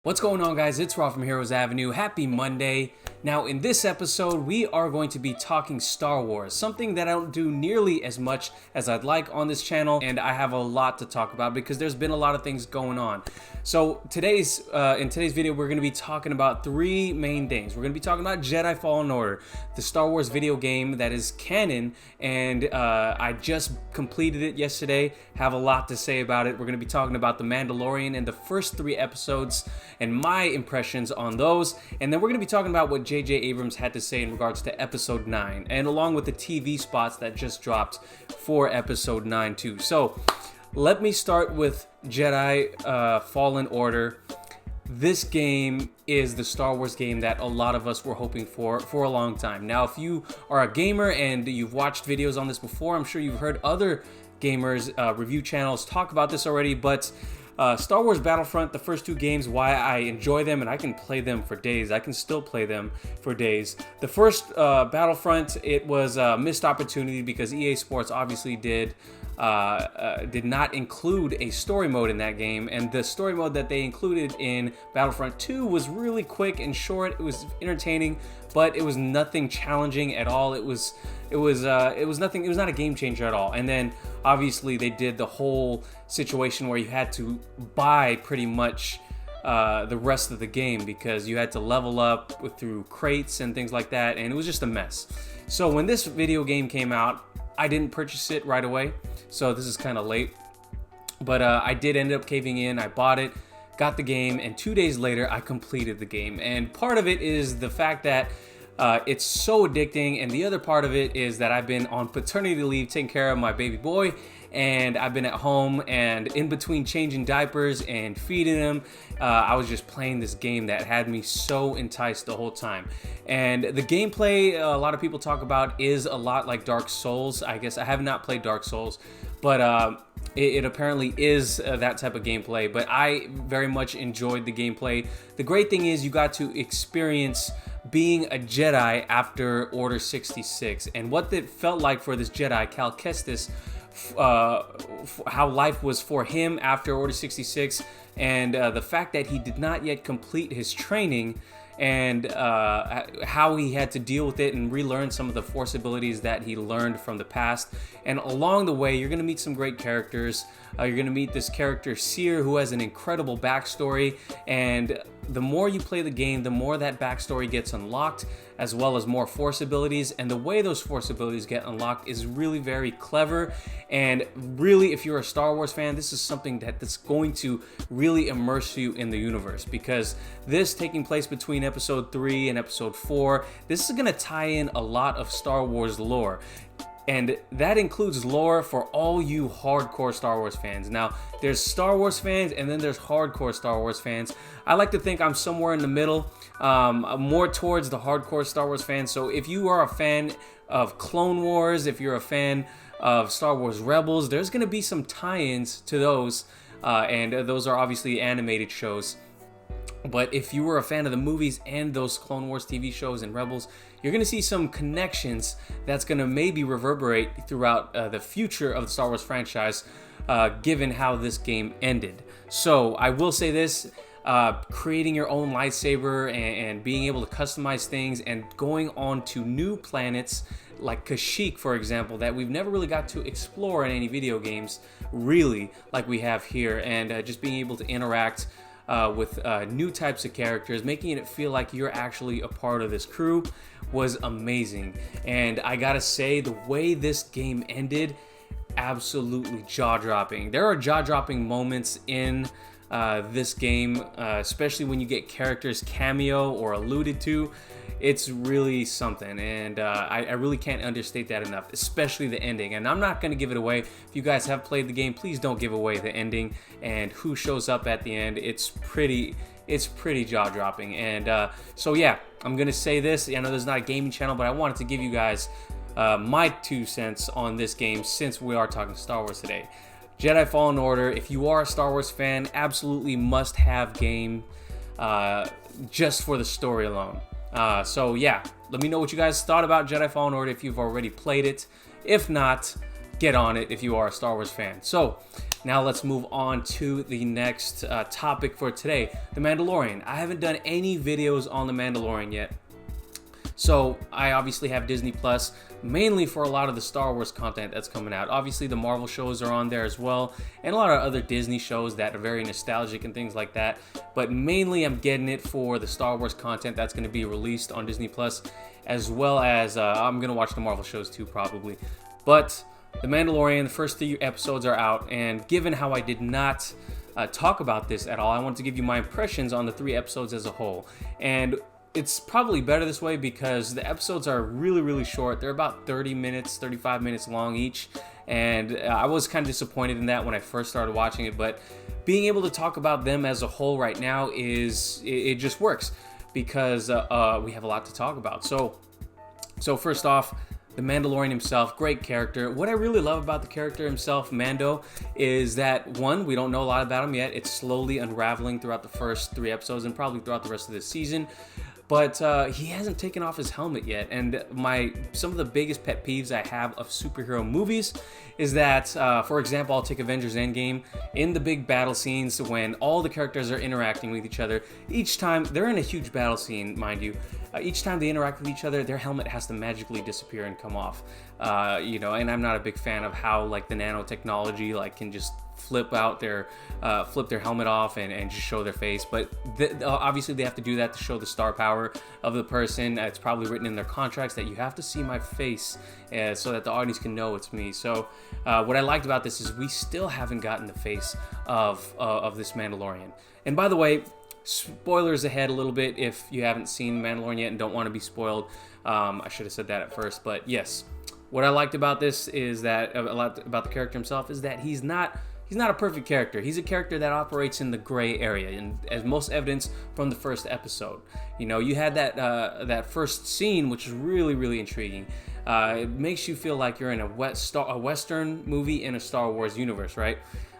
What's going on, guys? It's Raw from Heroes Avenue. Happy Monday. Now, in this episode, we are going to be talking Star Wars, something that I don't do nearly as much as I'd like on this channel, and I have a lot to talk about because there's been a lot of things going on. So in today's video, we're going to be talking about three main things. We're going to be talking about Jedi Fallen Order, the Star Wars video game that is canon, and I just completed it yesterday. Have a lot to say about it. We're going to be talking about the Mandalorian and the first 3 episodes and my impressions on those, and then we're going to be talking about what J.J. Abrams had to say in regards to episode 9, and along with the TV spots that just dropped for episode 9 too. So let me start with Jedi Fallen Order. This game is the Star Wars game that a lot of us were hoping for a long time. Now, if you are a gamer and you've watched videos on this before, I'm sure you've heard other gamers review channels talk about this already, but Star Wars Battlefront, the first 2 games, why I enjoy them and I can play them for days. I can still play them for days. The first Battlefront, it was a missed opportunity because EA Sports obviously did not include a story mode in that game, and the story mode that they included in Battlefront 2 was really quick and short. It was entertaining, but it was nothing challenging at all. It was nothing. It was not a game changer at all. And then obviously they did the whole situation where you had to buy pretty much the rest of the game because you had to level up through crates and things like that, and it was just a mess. So when this video game came out, I didn't purchase it right away, so this is kind of late, but I did end up caving in. I bought it, got the game, and 2 days later I completed the game. And part of it is the fact that it's so addicting, and the other part of it is that I've been on paternity leave taking care of my baby boy, and I've been at home, and in between changing diapers and feeding him, I was just playing this game that had me so enticed the whole time. And the gameplay, a lot of people talk about, is a lot like Dark Souls. I guess I have not played Dark Souls, but it apparently is that type of gameplay, but I very much enjoyed the gameplay. The great thing is you got to experience being a Jedi after Order 66, and what it felt like for this Jedi, Cal Kestis, how life was for him after Order 66, and the fact that he did not yet complete his training, and how he had to deal with it and relearn some of the Force abilities that he learned from the past. And along the way, you're going to meet some great characters. You're going to meet this character, Seer, who has an incredible backstory, and the more you play the game, the more that backstory gets unlocked, as well as more Force abilities. And the way those Force abilities get unlocked is really very clever. And really, if you're a Star Wars fan, this is something that's going to really immerse you in the universe, because this taking place between episode 3 and episode 4, this is going to tie in a lot of Star Wars lore. And that includes lore for all you hardcore Star Wars fans. Now, there's Star Wars fans and then there's hardcore Star Wars fans. I like to think I'm somewhere in the middle, more towards the hardcore Star Wars fans. So if you are a fan of Clone Wars, if you're a fan of Star Wars Rebels, there's going to be some tie-ins to those, and those are obviously animated shows. But if you were a fan of the movies and those Clone Wars TV shows and Rebels, you're going to see some connections that's going to maybe reverberate throughout the future of the Star Wars franchise, given how this game ended. So I will say this, creating your own lightsaber and being able to customize things and going on to new planets like Kashyyyk, for example, that we've never really got to explore in any video games, really, like we have here, and just being able to interact with new types of characters, making it feel like you're actually a part of this crew, was amazing. And I gotta say, the way this game ended, absolutely jaw-dropping. There are jaw-dropping moments in this game, especially when you get characters cameo or alluded to. It's really something, and I really can't understate that enough, especially the ending. And I'm not going to give it away. If you guys have played the game, please don't give away the ending and who shows up at the end. It's pretty jaw-dropping. And so yeah, I'm going to say this. I know this is not a gaming channel, but I wanted to give you guys my 2 cents on this game since we are talking Star Wars today. Jedi Fallen Order, if you are a Star Wars fan, absolutely must-have game just for the story alone. So yeah, let me know what you guys thought about Jedi Fallen Order if you've already played it. If not, get on it if you are a Star Wars fan. So now let's move on to the next topic for today, The Mandalorian. I haven't done any videos on The Mandalorian yet. So I obviously have Disney Plus, mainly for a lot of the Star Wars content that's coming out. Obviously the Marvel shows are on there as well, and a lot of other Disney shows that are very nostalgic and things like that. But mainly I'm getting it for the Star Wars content that's going to be released on Disney Plus, as well as I'm going to watch the Marvel shows too, probably. But The Mandalorian, the first 3 episodes are out, and given how I did not talk about this at all, I wanted to give you my impressions on the 3 episodes as a whole. And it's probably better this way because the episodes are really short. They're about 30 minutes, 35 minutes long each. And I was kind of disappointed in that when I first started watching it. But being able to talk about them as a whole right now it just works because we have a lot to talk about. So first off, the Mandalorian himself, great character. What I really love about the character himself, Mando, is that, one, we don't know a lot about him yet. It's slowly unraveling throughout the first 3 episodes and probably throughout the rest of this season. But he hasn't taken off his helmet yet. And some of the biggest pet peeves I have of superhero movies is that, for example, I'll take Avengers Endgame. In the big battle scenes, when all the characters are interacting with each other, each time, they're in a huge battle scene, mind you, each time they interact with each other, their helmet has to magically disappear and come off. And I'm not a big fan of how like the nanotechnology can just flip their helmet off and just show their face. But obviously they have to do that to show the star power of the person. It's probably written in their contracts that you have to see my face so that the audience can know it's me. So what I liked about this is we still haven't gotten the face of this Mandalorian. And by the way, spoilers ahead a little bit if you haven't seen Mandalorian yet and don't want to be spoiled. I should have said that at first, but yes. What I liked about this is that, a lot about the character himself, is that he's not a perfect character. He's a character that operates in the gray area, and as most evidence from the first episode. You had that first scene, which is really intriguing. It makes you feel like you're in a Western movie in a Star Wars universe, right?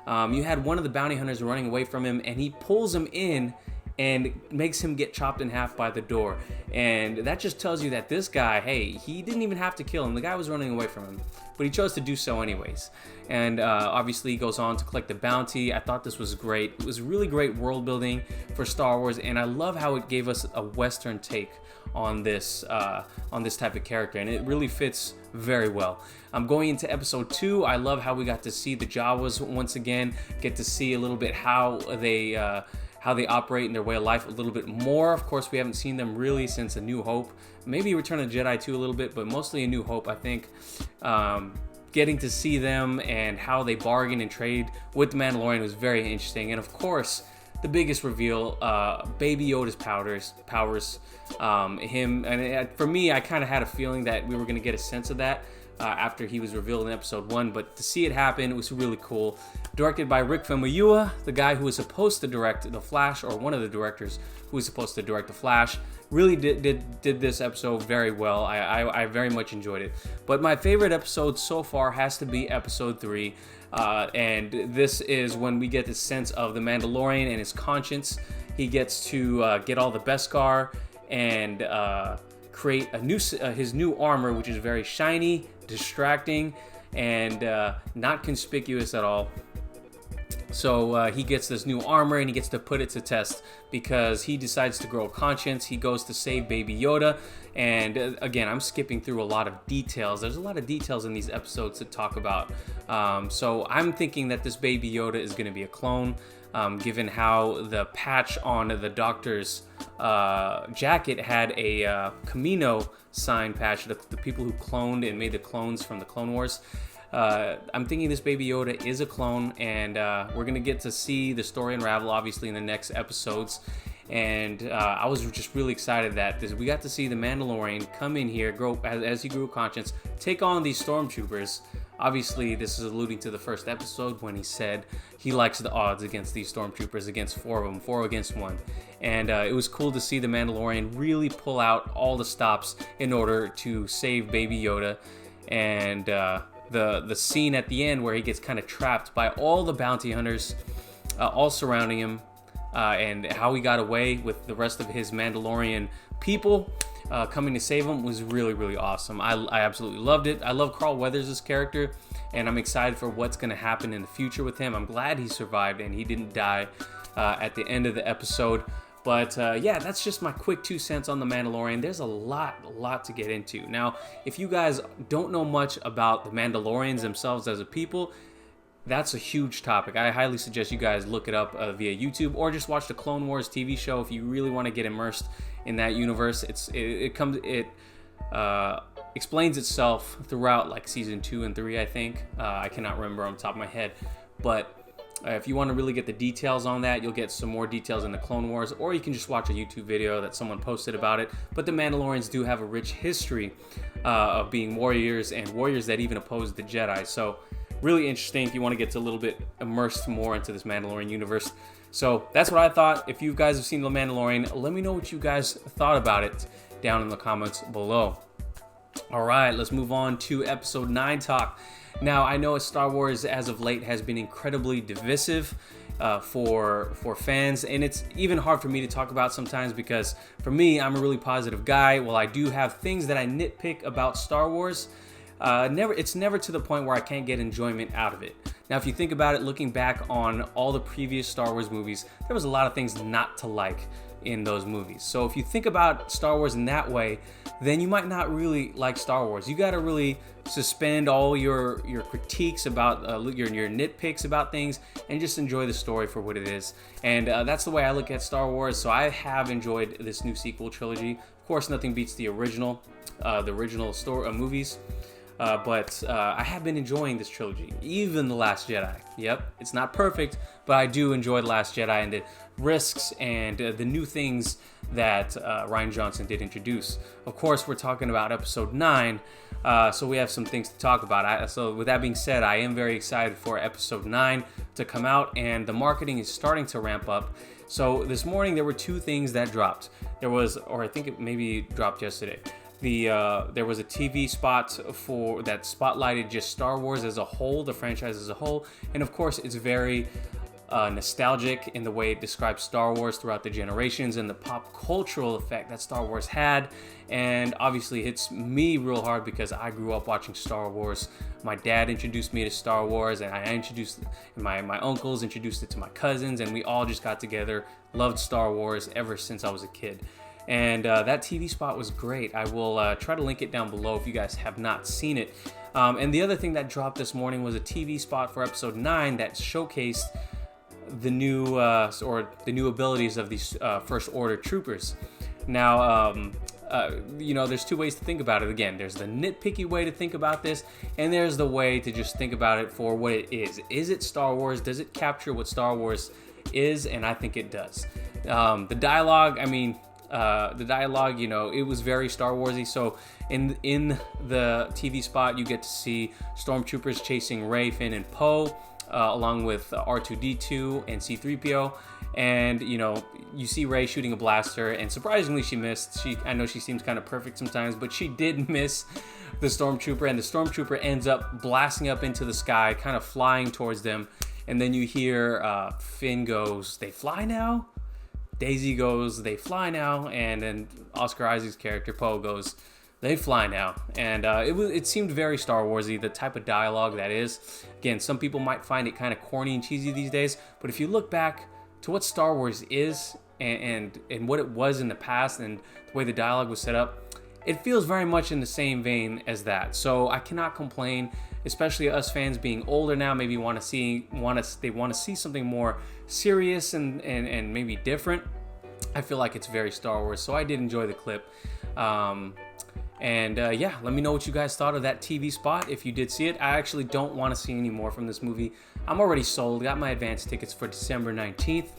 You had one of the bounty hunters running away from him, and he pulls him in and makes him get chopped in half by the door. And that just tells you that this guy, hey, he didn't even have to kill him. The guy was running away from him, but he chose to do so anyways. And obviously he goes on to collect the bounty. I thought this was great. It was really great world building for Star Wars, and I love how it gave us a Western take on this type of character, and it really fits very well. I'm going into episode 2. I love how we got to see the Jawas once again, get to see a little bit how they operate in their way of life a little bit more. Of course, we haven't seen them really since A New Hope. Maybe Return of the Jedi too a little bit, but mostly A New Hope, I think. Getting to see them and how they bargain and trade with the Mandalorian was very interesting. And of course, the biggest reveal, Baby Yoda's powers. For me, I kind of had a feeling that we were going to get a sense of that after he was revealed in episode 1, but to see it happen, it was really cool. Directed by Rick Famuyiwa, the guy who was supposed to direct The Flash, or one of the directors who was supposed to direct The Flash, really did this episode very well. I very much enjoyed it. But my favorite episode so far has to be episode 3. And this is when we get the sense of the Mandalorian and his conscience. He gets to get all the Beskar and create his new armor, which is very shiny, distracting, and not conspicuous at all. So he gets this new armor and he gets to put it to test because he decides to grow a conscience. He goes to save Baby Yoda. And again, I'm skipping through a lot of details. There's a lot of details in these episodes to talk about. So I'm thinking that this Baby Yoda is going to be a clone, given how the patch on the doctor's jacket had a Camino sign patch, the people who cloned and made the clones from the Clone Wars. I'm thinking this Baby Yoda is a clone, and we're going to get to see the story unravel, obviously, in the next episodes. And I was just really excited that we got to see the Mandalorian come in here, grow as he grew conscience, take on these stormtroopers. Obviously, this is alluding to the first episode when he said he likes the odds against these stormtroopers, against 4 of them, 4 against 1. And it was cool to see the Mandalorian really pull out all the stops in order to save Baby Yoda. And the scene at the end where he gets kind of trapped by all the bounty hunters all surrounding him, and how he got away with the rest of his Mandalorian people coming to save him was really, really awesome. I absolutely loved it. I love Carl Weathers' character, and I'm excited for what's going to happen in the future with him. I'm glad he survived and he didn't die at the end of the episode. But yeah, that's just my quick 2 cents on The Mandalorian. There's a lot to get into. Now, if you guys don't know much about the Mandalorians themselves as a people, that's a huge topic. I highly suggest you guys look it up via YouTube, or just watch the Clone Wars TV show if you really want to get immersed in that universe. It explains itself throughout like season 2 and 3, I think. I cannot remember on the top of my head, but if you want to really get the details on that, you'll get some more details in the Clone Wars, or you can just watch a YouTube video that someone posted about it. But the Mandalorians do have a rich history of being warriors, and warriors that even opposed the Jedi. So really interesting if you want to get a little bit immersed more into this Mandalorian universe. So that's what I thought. If you guys have seen The Mandalorian, let me know what you guys thought about it down in the comments below. All right, let's move on to episode 9 talk. Now, I know Star Wars as of late has been incredibly divisive for fans, and it's even hard for me to talk about sometimes because for me, I'm a really positive guy. While I do have things that I nitpick about Star Wars, it's never to the point where I can't get enjoyment out of it. Now, if you think about it, looking back on all the previous Star Wars movies, there was a lot of things not to like in those movies. So if you think about Star Wars in that way, then you might not really like Star Wars. You got to really suspend all your critiques about your nitpicks about things and just enjoy the story for what it is. And that's the way I look at Star Wars. So I have enjoyed this new sequel trilogy. Of course, nothing beats the original movies. But I have been enjoying this trilogy, even The Last Jedi. Yep, it's not perfect, but I do enjoy The Last Jedi and the risks and the new things that Rian Johnson did introduce. Of course, we're talking about episode 9, so we have some things to talk about. So with that being said, I am very excited for episode 9 to come out, and the marketing is starting to ramp up. So this morning, there were 2 things that dropped. There was, or I think it maybe dropped yesterday. There was a TV spot that spotlighted just Star Wars as a whole, the franchise as a whole, and of course it's very nostalgic in the way it describes Star Wars throughout the generations and the pop cultural effect that Star Wars had, and obviously hits me real hard because I grew up watching Star Wars. My dad introduced me to Star Wars, and my uncles introduced it to my cousins, and we all just got together, loved Star Wars ever since I was a kid. And that TV spot was great. I will try to link it down below if you guys have not seen it. And the other thing that dropped this morning was a TV spot for episode 9 that showcased the new abilities of these First Order troopers. Now, there's 2 ways to think about it. Again, there's the nitpicky way to think about this, and there's the way to just think about it for what it is. Is it Star Wars? Does it capture what Star Wars is? And I think it does. The dialogue, it was very Star Warsy. So in the TV spot, you get to see stormtroopers chasing Rey, Finn, and Poe, along with R2-D2 and C-3PO. And you see Rey shooting a blaster, and surprisingly, she missed. I know she seems kind of perfect sometimes, but she did miss the stormtrooper, and the stormtrooper ends up blasting up into the sky, kind of flying towards them. And then you hear Finn goes, "They fly now?" Daisy goes, "They fly now," and then Oscar Isaac's character Poe goes, "They fly now." And it seemed very Star Warsy, the type of dialogue that is. Again, some people might find it kind of corny and cheesy these days, but if you look back to what Star Wars is and what it was in the past and the way the dialogue was set up, it feels very much in the same vein as that. So I cannot complain, especially us fans being older now. Maybe they want to see something more serious and maybe different. I feel like it's very Star Wars, so I did enjoy the clip. Yeah, let me know what you guys thought of that TV spot if you did see it. I actually don't want to see any more from this movie. I'm already sold, got my advance tickets for December 19th,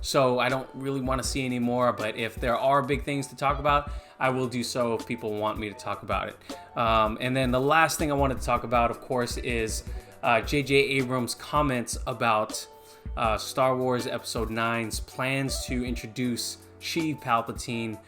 so I don't really want to see any more, but if there are big things to talk about, I will do so if people want me to talk about it. And then the last thing I wanted to talk about, of course, is J.J. Abrams' comments about Star Wars Episode 9's plans to introduce Sheev Palpatine,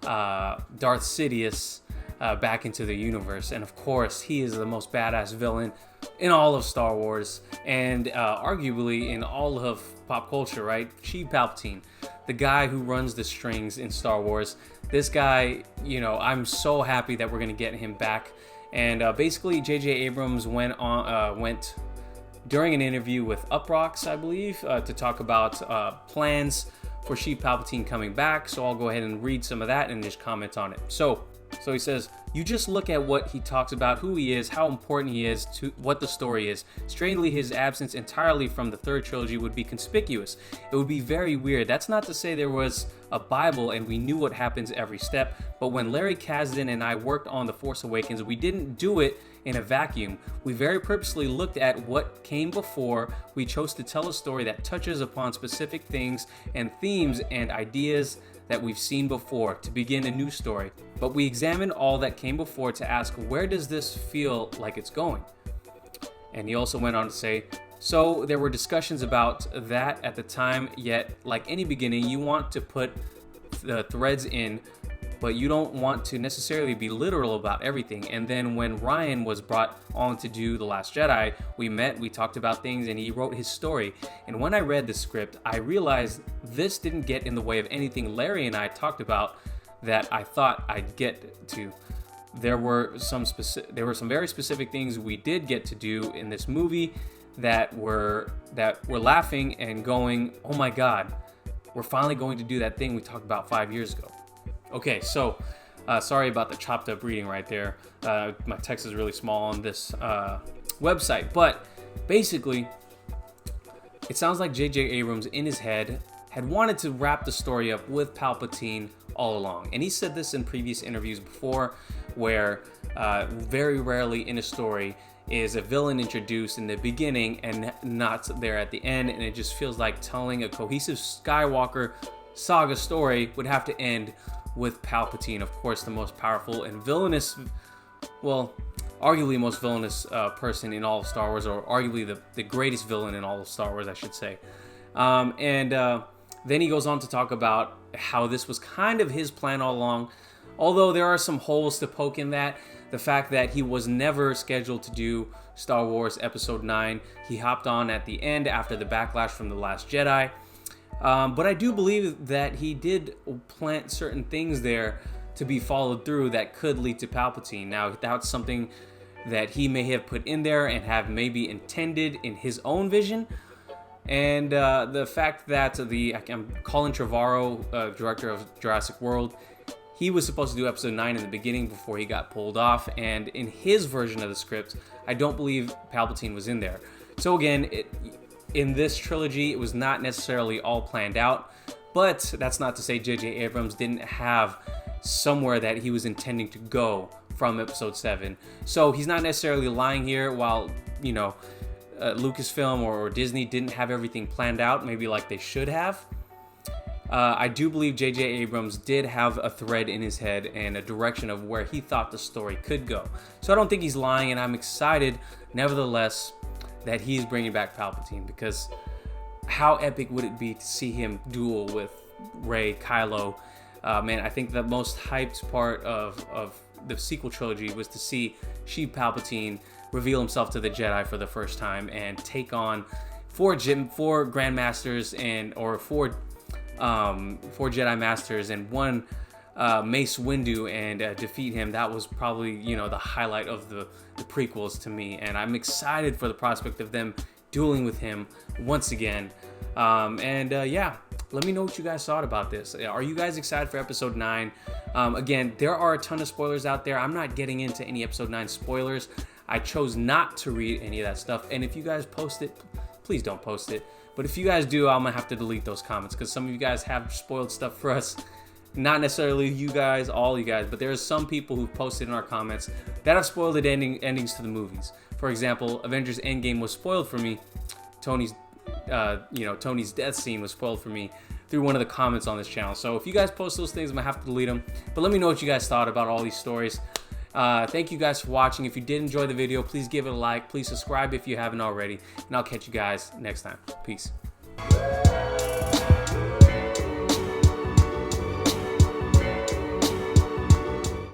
Darth Sidious, back into the universe. And of course, he is the most badass villain in all of Star Wars and arguably in all of pop culture, right? Sheev Palpatine. the guy who runs the strings in Star Wars. This guy, you know, I'm so happy that we're gonna get him back. And basically, J.J. Abrams went during an interview with Uproxx, I believe, to talk about plans for Sheev Palpatine coming back. So I'll go ahead and read some of that and just comment on it. So he says, you just look at what he talks about, who he is, how important he is, to what the story is. Strangely, his absence entirely from the third trilogy would be conspicuous. It would be very weird. That's not to say there was a Bible and we knew what happens every step, but when Larry Kasdan and I worked on The Force Awakens, we didn't do it in a vacuum. We very purposely looked at what came before. We chose to tell a story that touches upon specific things and themes and ideas that we've seen before to begin a new story. But we examined all that came before to ask, where does this feel like it's going? And he also went on to say, so there were discussions about that at the time, yet like any beginning, you want to put the threads in, but you don't want to necessarily be literal about everything. And then when Ryan was brought on to do The Last Jedi, we met, we talked about things, and he wrote his story. And when I read the script, I realized this didn't get in the way of anything Larry and I talked about that I thought I'd get to. There were some very specific things we did get to do in this movie that were laughing and going, oh my God, we're finally going to do that thing we talked about 5 years ago. Okay, so sorry about the chopped up reading right there. My text is really small on this website, but basically, it sounds like J.J. Abrams in his head had wanted to wrap the story up with Palpatine all along. And he said this in previous interviews before, where very rarely in a story is a villain introduced in the beginning and not there at the end, and it just feels like telling a cohesive Skywalker saga story would have to end with Palpatine, of course, the most powerful and villainous, well, arguably most villainous person in all of Star Wars, or arguably the greatest villain in all of Star Wars, I should say. Then he goes on to talk about how this was kind of his plan all along, although there are some holes to poke in that. The fact that he was never scheduled to do Star Wars Episode 9. He hopped on at the end after the backlash from The Last Jedi. But I do believe that he did plant certain things there to be followed through that could lead to Palpatine. Now, that's something that he may have put in there and have maybe intended in his own vision. And the fact that Colin Trevorrow, director of Jurassic World, he was supposed to do Episode 9 in the beginning before he got pulled off. And in his version of the script, I don't believe Palpatine was in there. So again, in this trilogy, it was not necessarily all planned out, but that's not to say J.J. Abrams didn't have somewhere that he was intending to go from Episode 7. So he's not necessarily lying here, while, you know, Lucasfilm or Disney didn't have everything planned out, maybe like they should have. I do believe J.J. Abrams did have a thread in his head and a direction of where he thought the story could go. So I don't think he's lying, and I'm excited, nevertheless, that he's bringing back Palpatine, because how epic would it be to see him duel with Rey, Kylo? Man, I think the most hyped part of the sequel trilogy was to see Sheev Palpatine reveal himself to the Jedi for the first time and take on four Grandmasters or four Jedi Masters and one Mace Windu and defeat him. That was probably, you know, the highlight of the prequels to me, and I'm excited for the prospect of them dueling with him once again. Yeah, let me know what you guys thought about this. Are you guys excited for Episode 9? Again, there are a ton of spoilers out there. I'm not getting into any Episode 9 spoilers. I chose not to read any of that stuff, and if you guys post it, please don't post it. But if you guys do, I'm gonna have to delete those comments, because some of you guys have spoiled stuff for us. Not necessarily you guys, all you guys, but there's some people who've posted in our comments that have spoiled the endings to the movies. For example, Avengers Endgame was spoiled for me. Tony's death scene was spoiled for me through one of the comments on this channel. So if you guys post those things, I'm gonna have to delete them. But let me know what you guys thought about all these stories. Thank you guys for watching. If you did enjoy the video, please give it a like. Please subscribe if you haven't already. And I'll catch you guys next time. Peace.